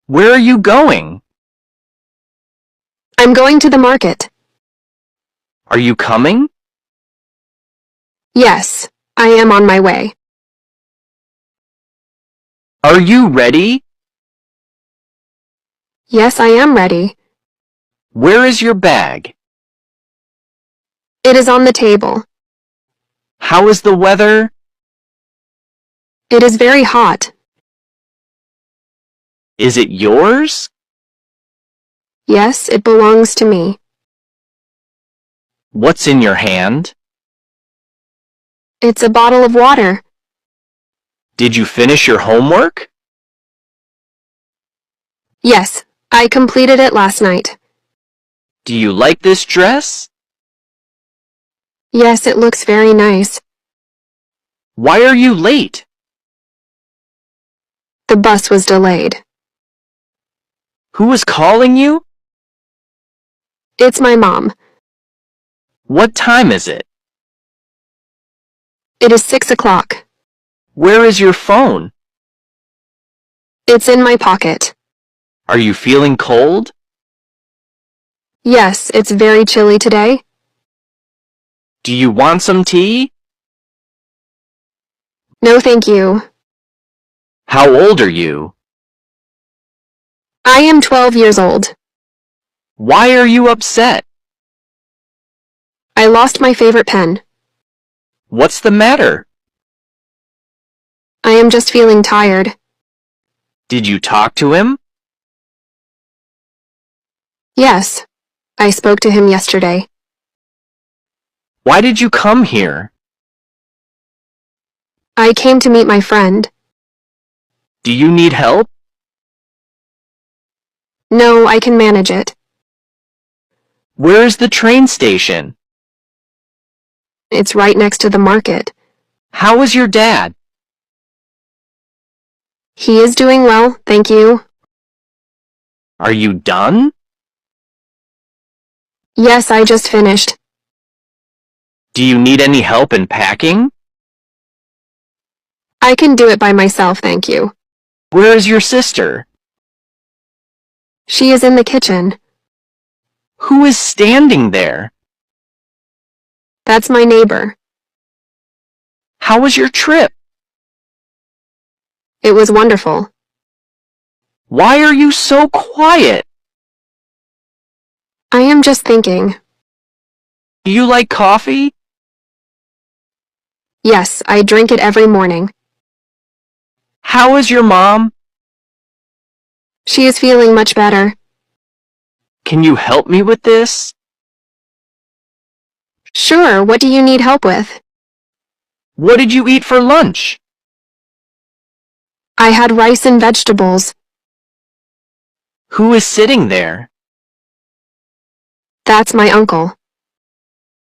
Where are you going? I'm going to the market. Are you coming? Yes, I am on my way. Are you ready? Yes, I am ready. Where is your bag? It is on the table. How is the weather? It is very hot. Is it yours? Yes, it belongs to me. What's in your hand? It's a bottle of water. Did you finish your homework? Yes, I completed it last night. Do you like this dress? Yes, it looks very nice. Why are you late? The bus was delayed. Who is calling you? It's my mom. What time is it? It is 6 o'clock. Where is your phone? It's in my pocket. Are you feeling cold? Yes, it's very chilly today. Do you want some tea? No, thank you. How old are you? I am 12 years old. Why are you upset? I lost my favorite pen. What's the matter? I am just feeling tired. Did you talk to him? Yes, I spoke to him yesterday. Why did you come here? I came to meet my friend. Do you need help? No, I can manage it. Where is the train station? It's right next to the market. How is your dad? He is doing well, thank you. Are you done? Yes, I just finished. Do you need any help in packing? I can do it by myself, thank you. Where is your sister? She is in the kitchen. Who is standing there? That's my neighbor. How was your trip? It was wonderful. Why are you so quiet? I am just thinking. Do you like coffee? Yes, I drink it every morning. How is your mom? She is feeling much better. Can you help me with this? Sure, what do you need help with? What did you eat for lunch? I had rice and vegetables. Who is sitting there? That's my uncle.